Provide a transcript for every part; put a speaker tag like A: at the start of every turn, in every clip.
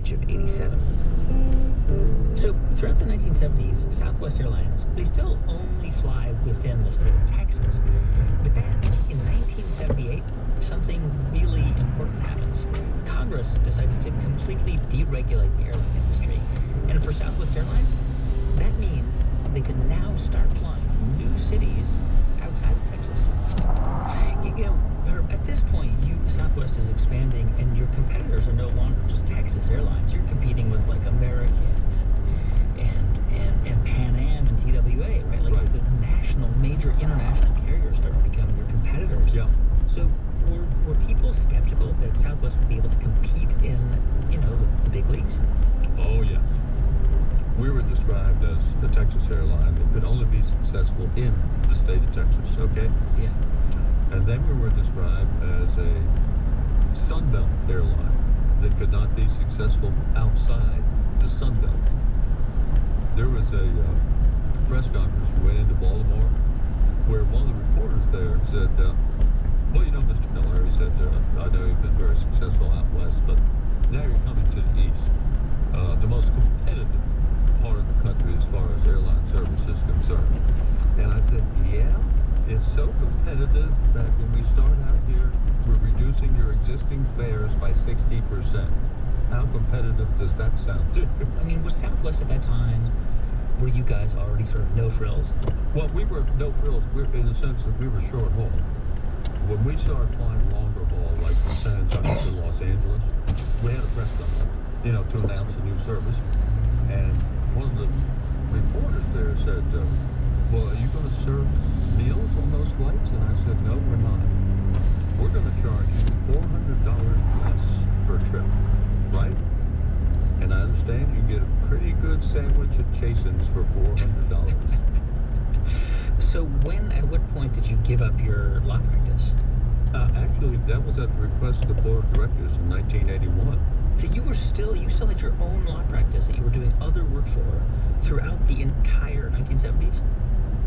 A: age of 87. So throughout the 1970s, Southwest Airlines, they still only fly within the state of Texas. But then in 1978, something really important happens. Congress decides to completely deregulate the airline industry. And for Southwest Airlines, that means they can now start flying to new cities outside of Texas. At this point, Southwest is expanding, and your competitors are no longer just Texas Airlines. You're competing with like American and Pan Am and TWA, right? Like
B: right.
A: The major international carriers start to become your competitors.
B: Yeah.
A: So were people skeptical that Southwest would be able to compete in, the big leagues?
B: Oh, yes. We were described as a Texas airline that could only be successful in the state of Texas, okay?
A: Yeah.
B: And then we were described as a Sunbelt airline that could not be successful outside the Sunbelt. There was a press conference we went into Baltimore where one of the reporters there said, well, Mr. Miller, he said, I know you've been very successful out west, but now you're coming to the east, the most competitive part of the country as far as airline service is concerned. And I said, yeah, it's so competitive that when we start out here, we're reducing your existing fares by 60%. How competitive does that sound to you?
A: I mean, was Southwest at that time, were you guys already sort of no frills?
B: Well, we were no frills in the sense that we were short haul. When we started flying longer haul, like from San Antonio to Los Angeles, we had a press conference, to announce a new service. And one of the reporters there said, well, are you going to serve meals on those flights? And I said, no, we're not. We're going to charge you $400 less per trip, right? And I understand you get a pretty good sandwich at Chasen's for $400.
A: So at what point did you give up your law practice?
B: Actually, that was at the request of the board of directors in 1981.
A: So you still had your own law practice that you were doing other work for throughout the entire 1970s?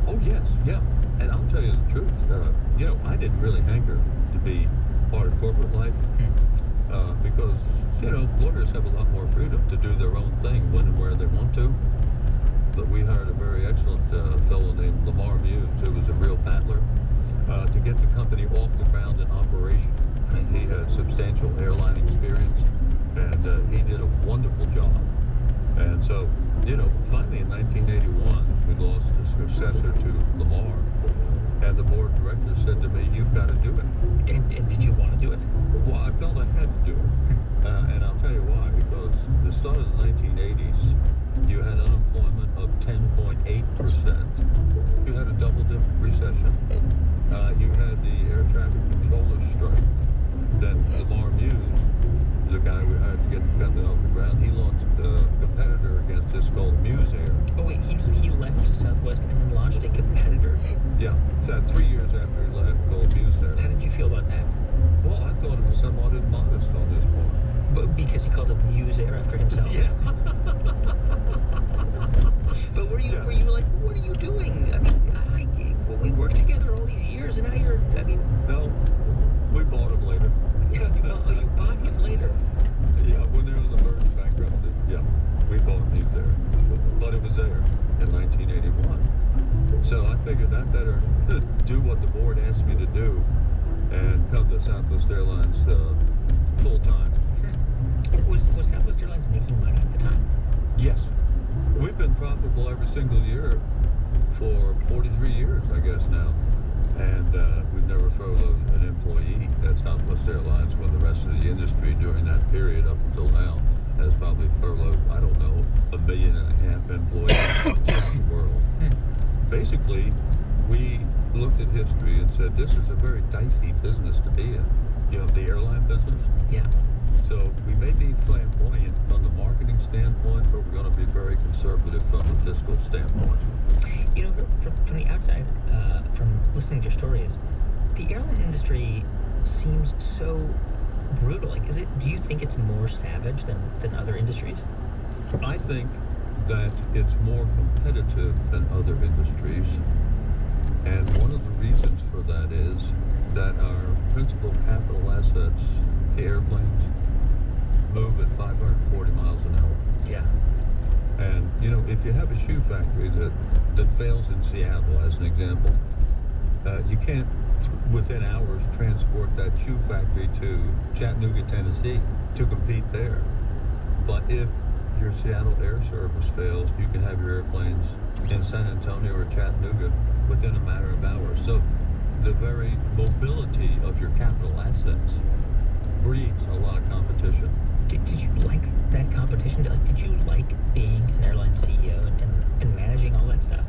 B: Oh, yes, yeah. And I'll tell you the truth. I didn't really hanker to be part of corporate life because, lawyers have a lot more freedom to do their own thing when and where they want to. But we hired a very excellent fellow named Lamar Muse, who was a real paddler, to get the company off the ground in operation. And he had substantial airline experience, and he did a wonderful job. And so, finally in 1981, we lost a successor to Lamar, and the board of directors said to me, you've got to do it.
A: And did you want to do it?
B: Well, I felt I had to do it. And I'll tell you why, because the start of the 1980s, you had unemployment of 10.8%. You had a double-dip recession. You had the air traffic controller strike. Then Lamar Muse, the guy we hired to get the company off the ground, he launched a competitor against us called Muse Air.
A: Oh wait, he left Southwest and then launched a competitor?
B: Yeah, so that's 3 years after he left, called Muse Air.
A: How did you feel about that?
B: Well, I thought it was somewhat immodest on this point.
A: But because he called it Muse Air after himself?
B: Yeah.
A: But were you like, what are you doing? I mean, we worked together all these years, and now
B: No, we bought him later.
A: You bought him later?
B: Yeah, when they were on the verge of bankruptcy. Yeah, we bought him. He's there. But it was there in 1981. So I figured I better do what the board asked me to do and come to Southwest Airlines full-time.
A: Was Southwest Airlines making money at the time?
B: Yes. We've been profitable every single year for 43 years, I guess now. And we've never furloughed an employee at Southwest Airlines, when the rest of the industry during that period up until now has probably furloughed, I don't know, 1.5 million employees around the world. Basically, we looked at history and said, this is a very dicey business to be in. The airline business?
A: Yeah.
B: So we may be flamboyant from the marketing standpoint, but we're going to be very conservative from the fiscal standpoint.
A: From the outside, from listening to your stories, the airline industry seems so brutal. Like, do you think it's more savage than other industries?
B: I think that it's more competitive than other industries. And one of the reasons for that is that our principal capital assets, the airplanes, move at 540 miles You know, if you have a shoe factory that fails in Seattle, as an example, you can't, within hours, transport that shoe factory to Chattanooga, Tennessee to compete there. But if your Seattle air service fails, you can have your airplanes in San Antonio or Chattanooga within a matter of hours. So the very mobility of your capital assets breeds a lot of competition.
A: Did you like that competition? Did you like being an airline CEO and managing all that stuff?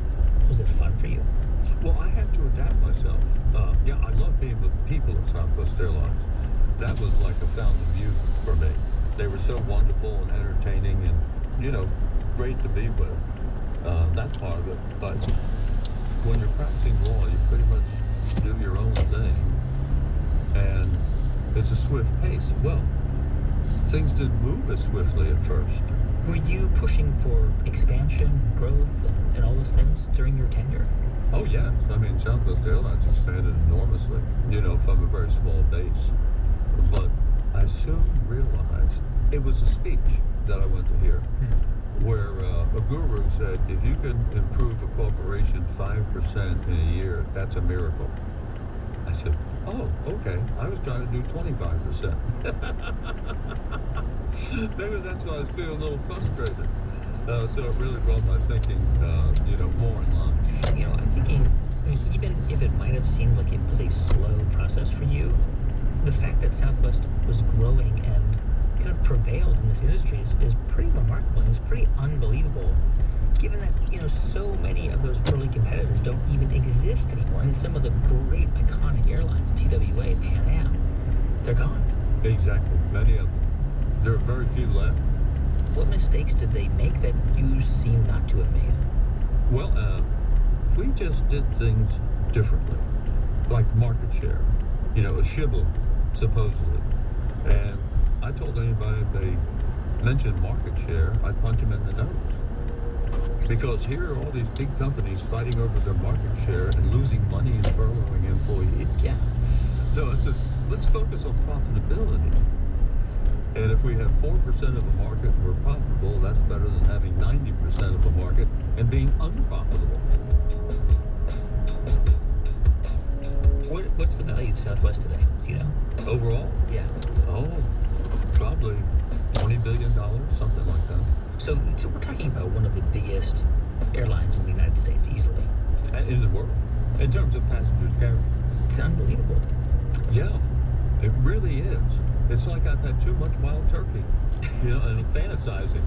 A: Was it fun for you?
B: Well, I had to adapt myself. Yeah, I love being with people at Southwest Airlines. That was like a fountain of youth for me. They were so wonderful and entertaining and, you know, great to be with. That part of it. But when you're practicing law, you pretty much do your own thing. And it's a swift pace. Well, things didn't move as swiftly at first.
A: Were you pushing for expansion, growth, and all those things during your tenure?
B: Oh, yes. I mean, Southwest Airlines expanded enormously, you know, from a very small base. But I soon realized it was a speech that I went to hear where a guru said, if you can improve a corporation 5% in a year, that's a miracle. I said, oh, okay. I was trying to do 25%. Maybe that's why I was feeling a little frustrated. So it really brought my thinking, you know, more in line.
A: You know, I'm thinking, I mean, even if it might have seemed like it was a slow process for you, the fact that Southwest was growing and kind of prevailed in this industry is pretty remarkable and it's pretty unbelievable, given that, you know, so many of those early competitors don't even exist anymore. And some of the great iconic airlines, TWA, Pan Am, they're gone.
B: Exactly. Many of them. There are very few left.
A: What mistakes did they make that you seem not to have made?
B: Well, we just did things differently, like market share. You know, a shibboleth, supposedly. And I told anybody if they mentioned market share, I'd punch them in the nose. Because here are all these big companies fighting over their market share and losing money and furloughing employees.
A: Yeah.
B: So I said, let's focus on profitability. And if we have 4% of the market and we're profitable, that's better than having 90% of the market and being unprofitable.
A: What's the value of Southwest today? Do you know?
B: Overall?
A: Yeah.
B: Oh, probably $20 billion, something like that.
A: So we're talking about one of the biggest airlines in the United States, easily.
B: And in the world, in terms of passengers carried.
A: It's unbelievable.
B: Yeah, it really is. It's like I've had too much wild turkey, you know, and fantasizing.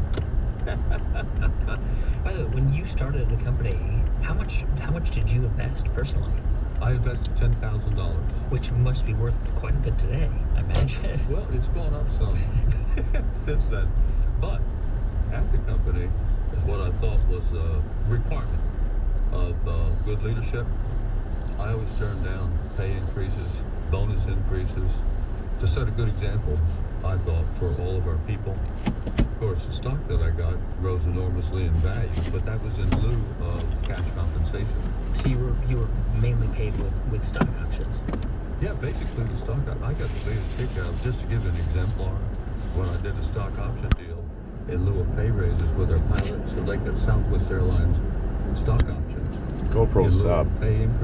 A: By the way, when you started the company, how much did you invest personally?
B: I invested $10,000.
A: Which must be worth quite a bit today, I imagine.
B: Well, it's gone up some since then. But at the company, what I thought was a requirement of good leadership, I always turned down pay increases, bonus increases, to set a good example, I thought, for all of our people. Of course, the stock that I got rose enormously in value, but that was in lieu of cash compensation.
A: So you were mainly paid with stock options.
B: Yeah, basically the stock, I got the biggest kick out, just to give an exemplar, when I did a stock option deal in lieu of pay raises with our pilots, so they got Southwest Airlines stock options.
C: GoPro
B: in lieu
C: stop.
B: of pay increase.